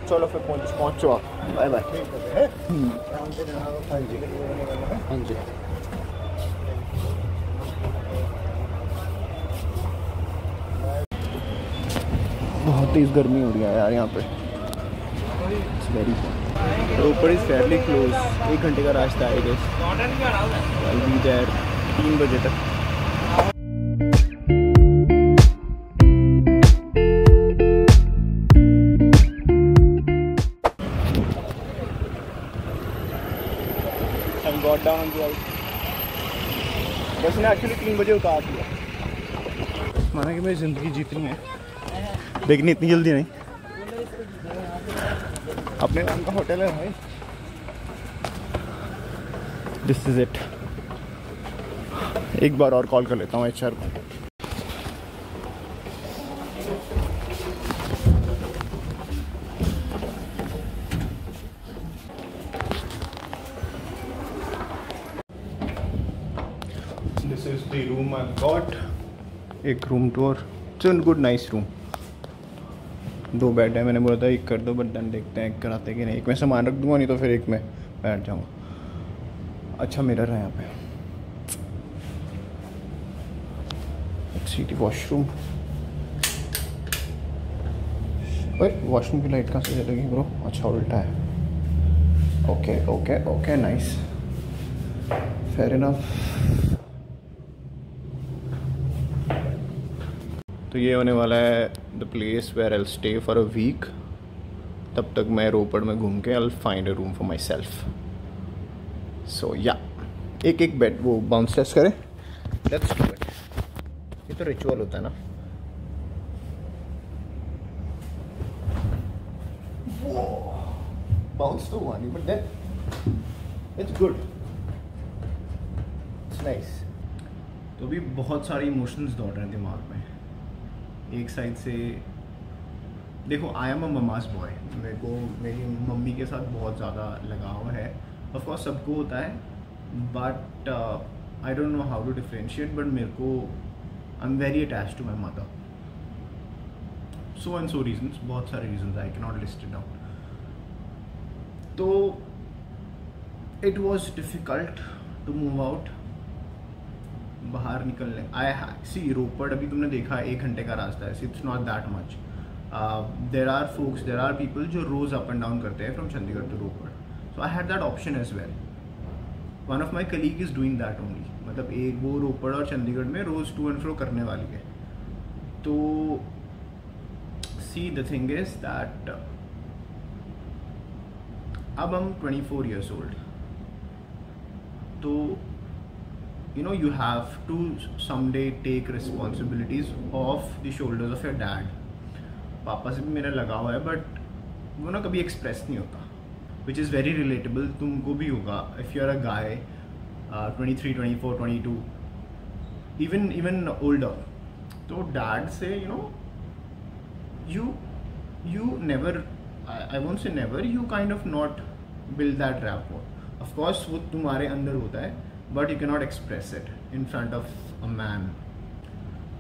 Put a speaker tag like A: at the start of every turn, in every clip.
A: चलो फिर पहुँचो आप, बाय बाय। हाँ जी हाँ जी। बहुत तेज़ गर्मी हो रही है यार यहाँ पे। It's very Ropar is Fairlie close, 1 घंटे का रास्ता है। आई बी देयर 3 बजे तक। Got down on the out. बस ने एक्चुअली 3 बजे उतार दिया। माना कि मेरी ज़िंदगी जीतनी है, लेकिन इतनी जल्दी नहीं। अपने नाम का होटल है भाई। This is it. एक बार और कॉल कर लेता हूँ HR को। This is the room I got. एक room tour. It's a good nice room. 2 bed है, मैंने बोला था एक कर दो, बट देन देखते हैं कराते कि नहीं। एक में सामान रख दूंगा, नहीं तो फिर एक में बैठ जाऊंगा। अच्छा मिरर है यहाँ पे। सीटी वॉशरूम। वॉशरूम की लाइट कहाँ से जलेगी ब्रो? अच्छा उल्टा है। Okay okay okay nice, fair enough. तो ये होने वाला है the place where I stay for a week. तब तक मैं रोपड़ में घूम के I find a room for my self. So yeah एक बेड वो बाउंस टेस्ट करें। Let's do it. ये तो रिचुअल होता है ना। बाउंस तो हुआ नहीं, but then it's good, it's nice. तो भी बहुत सारे इमोशंस दौड़ रहे हैं दिमाग में। एक साइड से देखो, I am a Mama's boy. मेरे को मेरी मम्मी के साथ बहुत ज़्यादा लगाव है। ऑफ कोर्स सबको होता है, but I don't know how to differentiate. But मेरे को I am very attached to my mother. So and so reasons, बहुत सारे reasons, I can not list it down. तो it was difficult to move out, बाहर निकलने। आई सी रोपड़ अभी तुमने देखा 1 घंटे का रास्ता है। It's not that much. There are folks, there are people जो रोज़ अप एंड डाउन करते हैं from Chandigarh to Ropar. So I had that option as well. One of my colleague is doing that only. मतलब एक वो रोपड़ और चंडीगढ़ में रोज़ टू एंड फ्रो करने वाली है। तो see the thing is that अब हम 24 years old। तो you know you have to someday take responsibilities off the shoulders of your dad। पापा से भी मेरा लगा हुआ है, बट वो ना कभी एक्सप्रेस नहीं होता, which is very relatable। तुमको भी होगा if you are a guy 23, 24, 22, even older। तो डैड से you never, I won't say never, you kind of not build that rapport। of course वो तुम्हारे अंदर होता है, but you cannot express it in front of a man।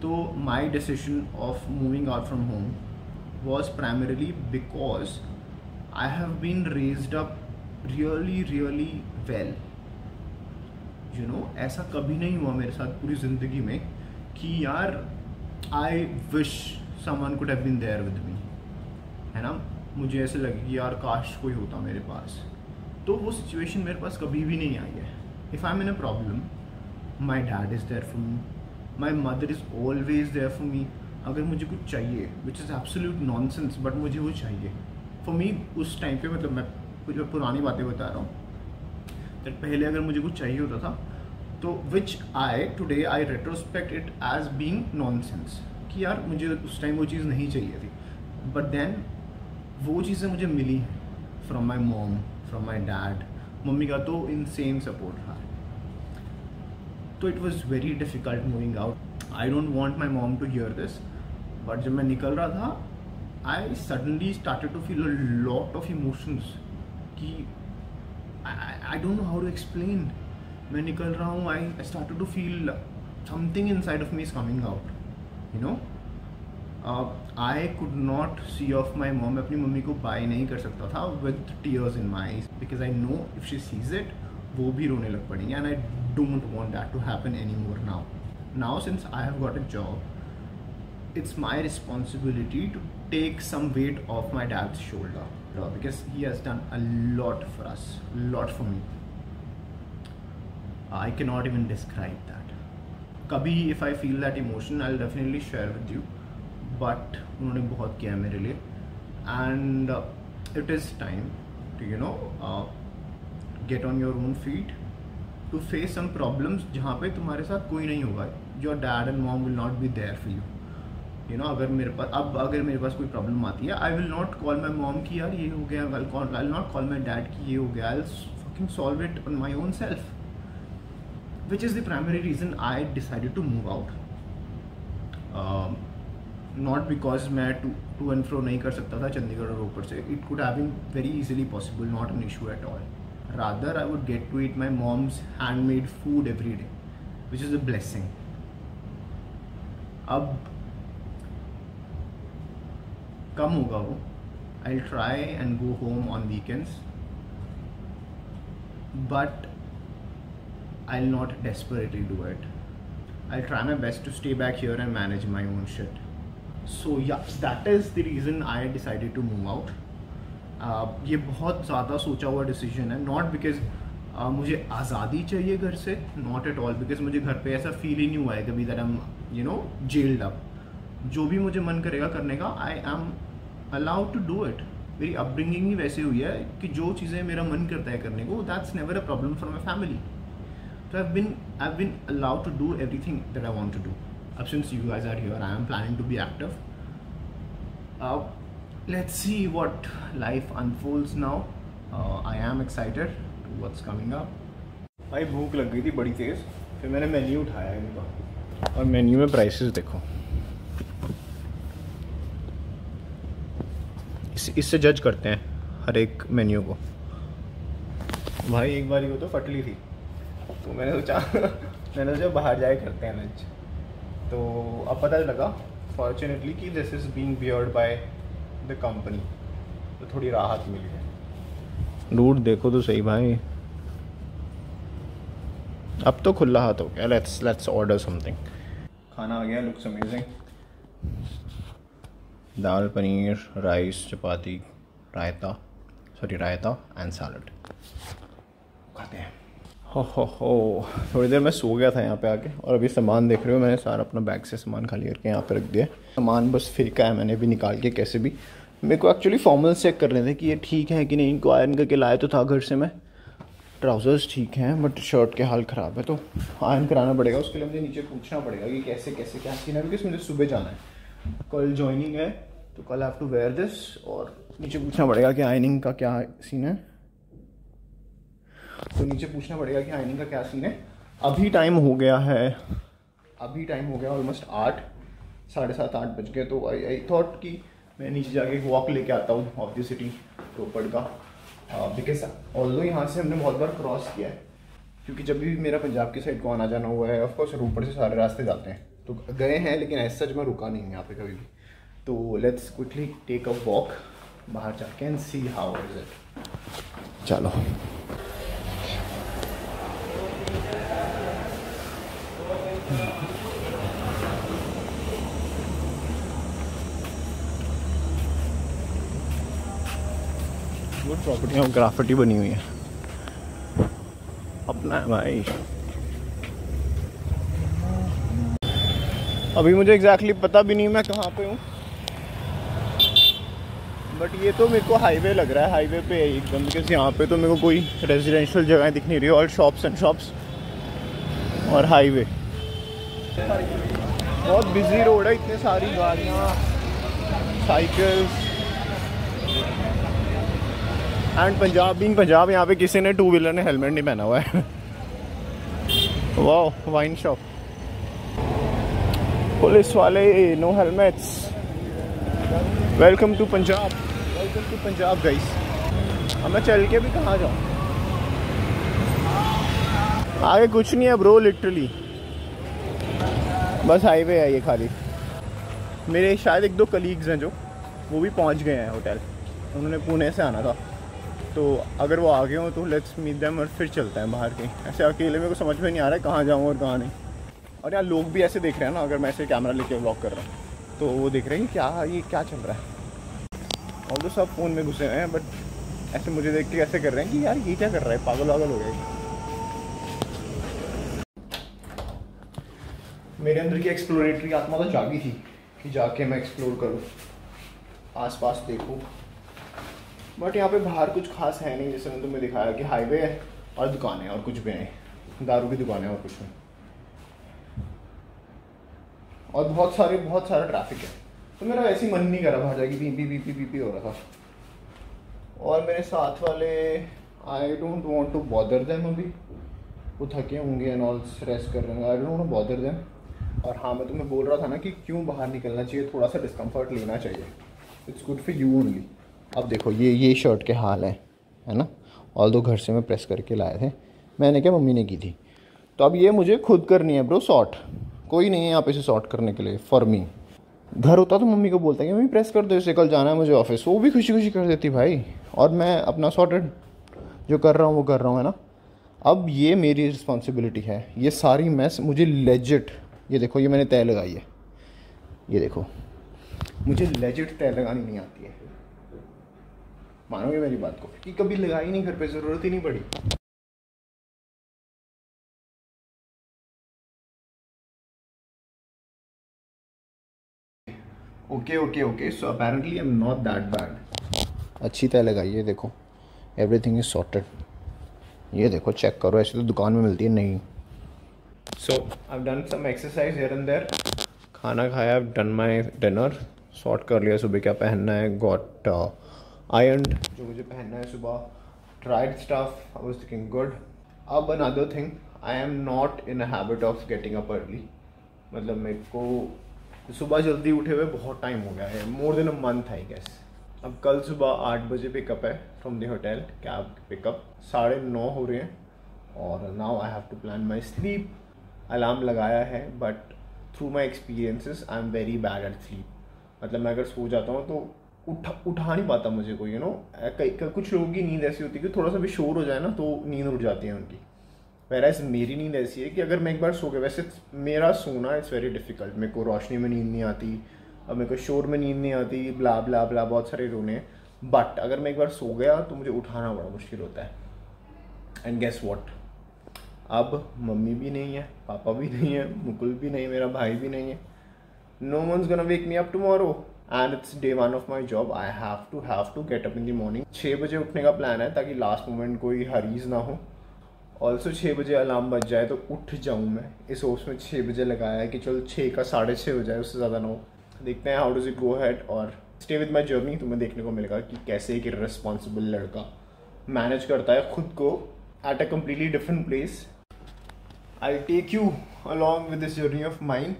A: So my decision of moving out from home was primarily because I have been raised up really well। ऐसा कभी नहीं हुआ मेरे साथ पूरी ज़िंदगी में कि यार I wish someone could have been there with me, है ना। मुझे ऐसे लगे कि यार काश कोई होता मेरे पास। तो वो सिचुएशन मेरे पास कभी भी नहीं आई है। If I'm in a problem, my dad is there for me, my mother is always there for me। अगर मुझे कुछ चाहिए, which is absolute nonsense, but मुझे वो चाहिए for me उस टाइम पे। मतलब मैं कुछ पुरानी बातें बता रहा हूँ। तो पहले अगर मुझे कुछ चाहिए होता था तो which today I retrospect it as being nonsense कि यार मुझे उस टाइम वो चीज़ नहीं चाहिए थी, but then वो चीज़ें मुझे मिली from my mom, from my dad। Mummy का तो इनसेन सपोर्ट था। तो it was very difficult moving out. I don't want my mom to hear this, but जब मैं निकल रहा था I suddenly started to feel a lot of emotions कि I don't know how to explain. मैं निकल रहा हूँ, I started to feel something inside of me is coming out. I could not see of my mom, मैं अपनी मम्मी को bye नहीं कर सकता था with tears in my eyes, because I know if she sees it वो भी रोने लग पड़ेंगे, and I don't want that to happen any more now. Now since I have got a job, it's my responsibility to take some weight off my dad's shoulder, because he has done a lot for us, a lot for me. I cannot even describe that. Kabhi if I feel that emotion, I'll definitely share with you, but उन्होंने बहुत किया है मेरे लिए, and it is time to get on your own feet, to face some problems जहाँ पे तुम्हारे साथ कोई नहीं होगा. Your dad and mom will not be there for you. अगर मेरे पास कोई प्रॉब्लम आती है, I will not call my mom कि यार ये हो गया, I will not call my dad कि ये हो गया, I will fucking solve it on my own self, which is the primary reason I decided to move out. Not because मैं टू एंड फ्रो नहीं कर सकता था चंडीगढ़ और ऊपर से, it could have been very easily possible, not an issue at all. Rather I would get to eat my mom's handmade food every day, which is a blessing. अब कम होगा वो, I will try and go home on weekends, but I will not desperately do it. I try my best to stay back here and manage my own shit. So yeah that is the reason I decided to move out. ये बहुत ज़्यादा सोचा हुआ decision है, not because मुझे आज़ादी चाहिए घर से, नॉट एट ऑल, बिकॉज मुझे घर पे ऐसा फील ही नहीं हुआ है कभी that I am jailed up. जो भी मुझे मन करेगा करने का, I am allowed to do it. मेरी अपब्रिंगिंग ही वैसे हुई है कि जो चीज़ें मेरा मन करता है करने को, that's never a problem for my family. So I've been allowed to do everything that I want to do. Since you guys are here, I am planning to be active. Let's see what life unfolds now. I am excited to what's coming up. भाई भूख लग गई थी बड़ी तेज़, फिर मैंने menu उठाया इनका, और मेन्यू में प्राइसेस देखो. इससे जज करते हैं हर एक मेन्यू को. भाई एक बारी वो तो फटली थी, तो मैंने सोचा बाहर जाए करते हैं लंच. तो अब पता लगा फॉर्चुनेटली कि this is being beard by the company, तो थोड़ी राहत मिली है. रूट देखो तो सही भाई, अब तो खुला हाथ हो गया. Let's order something. खाना आ गया, looks amazing. Dal, paneer, rice, chapati, raita and salad. खाते हैं. हो थोड़ी देर मैं सो गया था यहाँ पे आके, और अभी सामान देख रहे हो, मैंने सारा अपना बैग से सामान खाली करके यहाँ पे रख दिया. सामान बस फेंका है मैंने भी निकाल के कैसे भी. मेरे को एक्चुअली फॉर्मल्स चेक करने थे कि ये ठीक है कि नहीं. इनको आयरन करके लाया तो था घर से मैं. ट्राउज़र्स ठीक हैं, बट शर्ट के हाल ख़राब है, तो आयरन कराना पड़ेगा. उसके लिए मुझे नीचे पूछना पड़ेगा कि कैसे क्या सीन है, बिकॉज मुझे सुबह जाना है, कल जॉइनिंग है, तो कल हैव टू वेयर दिस. और नीचे पूछना पड़ेगा कि आयरनिंग का क्या सीन है. क्या सीन है. अभी टाइम हो गया ऑलमोस्ट 8, 7:30 बज गए. तो आई थॉट कि मैं नीचे जाके एक वॉक लेके आता हूँ ऑफ द सिटी रोपड़ का, बिकॉज ऑल्दो यहाँ से हमने बहुत बार क्रॉस किया है, क्योंकि जब भी मेरा पंजाब की साइड को आना जाना हुआ है, ऑफकोर्स रोपड़ से सारे रास्ते जाते हैं, तो गए हैं, लेकिन ऐसा सच मैं रुका नहीं हूँ यहाँ पे कभी भी. तो let's quickly take a walk बाहर जाके and see how is it. चलो. गुड प्रॉपर्टी में ग्राफिटी बनी हुई है, अपना है भाई. अभी मुझे एग्जैक्टली पता भी नहीं मैं कहाँ पे हूँ, बट ये तो मेरे को हाईवे लग रहा है. हाईवे पे है एकदम, बिकॉज यहाँ पे तो मेरे को कोई रेजिडेंशियल जगह दिख नहीं रही, और शॉप्स एंड शॉप्स और हाईवे. बहुत बिजी रोड है, इतने सारी गाड़ियाँ, साइकिल्स. एंड पंजाब यहाँ पे किसी ने 2 व्हीलर ने हेलमेट नहीं पहना हुआ है. वाह, वाइन शॉप, पुलिस वाले no helmets. Welcome to Punjab guys. अब मैं चल के भी कहाँ जाऊँ, आगे कुछ नहीं है ब्रो, लिटरली बस हाईवे है ये खाली. मेरे शायद 1-2 कलीग्स हैं जो वो भी पहुंच गए हैं होटल, उन्होंने पुणे से आना था, तो अगर वो आ गए हो तो लेट्स मीट देम और फिर चलते हैं बाहर कहीं। ऐसे अकेले मेरे को समझ में नहीं आ रहा है कहाँ जाऊँ और कहाँ नहीं। और यार लोग भी ऐसे देख रहे हैं ना, अगर मैं ऐसे कैमरा लेके व्लॉग कर रहा हूँ तो वो देख रहे हैं ये क्या चल रहा है। और तो सब फ़ोन में घुसे हुए हैं, बट ऐसे मुझे देख के ऐसे कर रहे हैं कि यार ये क्या कर रहा है, पागल वागल हो गया। मेरे अंदर की एक्सप्लोरेटरी आत्मा तो जागी थी कि जाके मैं एक्सप्लोर करूँ, आसपास देखूँ, बट यहाँ पे बाहर कुछ खास है नहीं। जैसे मैंने तुम्हें दिखाया कि हाईवे है और दुकानें और कुछ भी नहीं, दारू की दुकानें और कुछ नहीं, और बहुत सारा ट्रैफिक है। तो मेरा ऐसे ही मन नहीं कर रहा बाहर जाके, पी हो रहा था। और मेरे साथ वाले I don't want to bother them, अभी वो थके होंगे एंड ऑल, रेस्ट कर रहे हैं, I don't want to bother them. और हाँ, मैं तुम्हें बोल रहा था ना कि क्यों बाहर निकलना चाहिए, थोड़ा सा डिस्कम्फर्ट लेना चाहिए, it's good for you only. अब देखो ये शर्ट के हाल है ना, ऑल दो घर से मैं प्रेस करके लाए थे, मैंने क्या मम्मी ने की थी, तो अब ये मुझे खुद करनी है ब्रो सॉर्ट। कोई नहीं है यहाँ पे इसे सॉर्ट करने के लिए फॉर मी। घर होता तो मम्मी को बोलता है कि मम्मी प्रेस कर दो इसे, कल जाना है मुझे ऑफिस, वो भी खुशी खुशी कर देती भाई। और मैं अपना सॉर्टेड जो कर रहा हूँ वो कर रहा हूँ, है ना। अब ये मेरी रिस्पॉन्सिबिलिटी है, ये सारी मैस मुझे लेजिट, ये देखो ये मैंने तय लगाई है, ये देखो मुझे लेजिट तय लगानी नहीं आती है, मानोगे मेरी बात को, कि कभी लगाई नहीं घर पे, ज़रूरत ही नहीं पड़ी। Okay so apparently I am not that bad. अच्छी तय लगाई है, देखो एवरीथिंग इज सॉर्टेड, ये देखो चेक करो, ऐसे तो दुकान में मिलती है नहीं। So I have done some exercise here and there, खाना खाया, I have done my dinner, sort कर लिया सुबह क्या पहनना है, गॉट आयरन जो मुझे पहनना है सुबह, tried stuff, I was looking good. अब another thing, I am not in a habit of getting up early, मतलब मेरे को सुबह जल्दी उठे हुए बहुत टाइम हो गया है, more than a month I guess. अब कल सुबह 8 बजे पिकअप है from the hotel, cab pickup, 9:30 हो रहे हैं, और now I have to plan my sleep. Alarm लगाया है, but through my experiences I am very bad at sleep, मतलब मैं अगर सो जाता हूँ तो उठा नहीं पाता मुझे कोई, यू नो। कुछ लोगों की नींद ऐसी होती है कि थोड़ा सा भी शोर हो जाए ना तो नींद उठ जाती है उनकी, वैराज मेरी नींद ऐसी है कि अगर मैं एक बार सो गया, वैसे मेरा सोना इट्स वेरी डिफिकल्ट, मेरे को रोशनी में नींद नहीं आती, अब मेरे को शोर में नींद नहीं आती, ब्ला ब्ला ब्ला बहुत सारे रोने, बट अगर मैं एक बार सो गया तो मुझे उठाना बड़ा मुश्किल होता है। एंड गेस व्हाट, अब मम्मी भी नहीं है, पापा भी नहीं है, मुकुल भी नहीं, मेरा भाई भी नहीं है, no one's gonna wake me up tomorrow and it's day 1 of my job, I have to get up in the morning. 6 बजे उठने का प्लान है ताकि लास्ट मोमेंट कोई हरीज ना हो। ऑल्सो 6 बजे अलार्म बज जाए तो उठ जाऊँ मैं, इस होप्स में 6 बजे लगाया है कि चलो 6 का 6:30 हो जाए, उससे ज़्यादा ना हो। देखते हैं how does it go head, और स्टे विद माई जर्नी, तुम्हें देखने को मिलेगा कि कैसे एक रिस्पॉन्सिबल लड़का मैनेज करता है खुद को at a completely different place. I take you along with this journey of mind,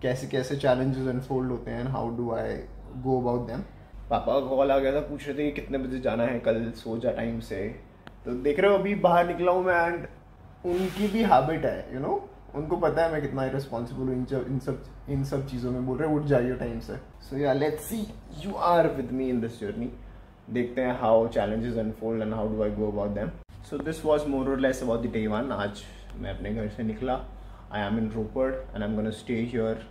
A: कैसे कैसे चैलेंजेस अनफोल्ड होते हैं, how do I go about them. पापा का कॉल आ गया था, पूछ रहे थे कि कितने बजे जाना है कल, सो जा टाइम से। तो देख रहे हो अभी बाहर निकला हूँ मैं, एंड उनकी भी हैबिट है, यू नो, उनको पता है मैं कितना रिस्पॉन्सिबल हूँ इन सब चीज़ों में, बोल रहे उठ जाइए टाइम से। So yeah let's see, you are with me in this journey, देखते हैं how challenges unfold and how do I go about them. So this was more और लेस अबाउट द डे 1। आज मैं अपने घर से निकला, I am in Ropar and I am gonna stay here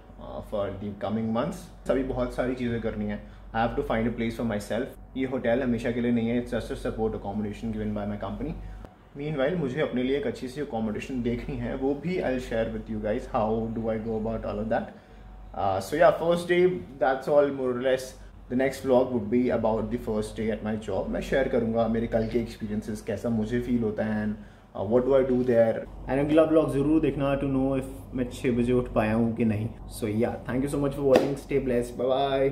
A: for the coming months. अभी बहुत सारी चीज़ें करनी है, I have to find a place for my self. ये होटल हमेशा के लिए नहीं है, it's just a support accommodation given by my company. Meanwhile मुझे अपने लिए एक अच्छी सी अकोमोडेशन देखनी है, वो भी I will share with you guys how do I go about all of that. So yeah first day that's all more और less. The next vlog would be about the first day at my job. मैं share करूँगा मेरे कल के experiences, कैसा मुझे feel होता है and what do I do there, and अगला ब्लॉग ज़रूर देखना टू नो इफ मैं 6 बजे उठ पाया हूँ कि नहीं। So yeah thank you so much for watching, stay blessed, bye bye.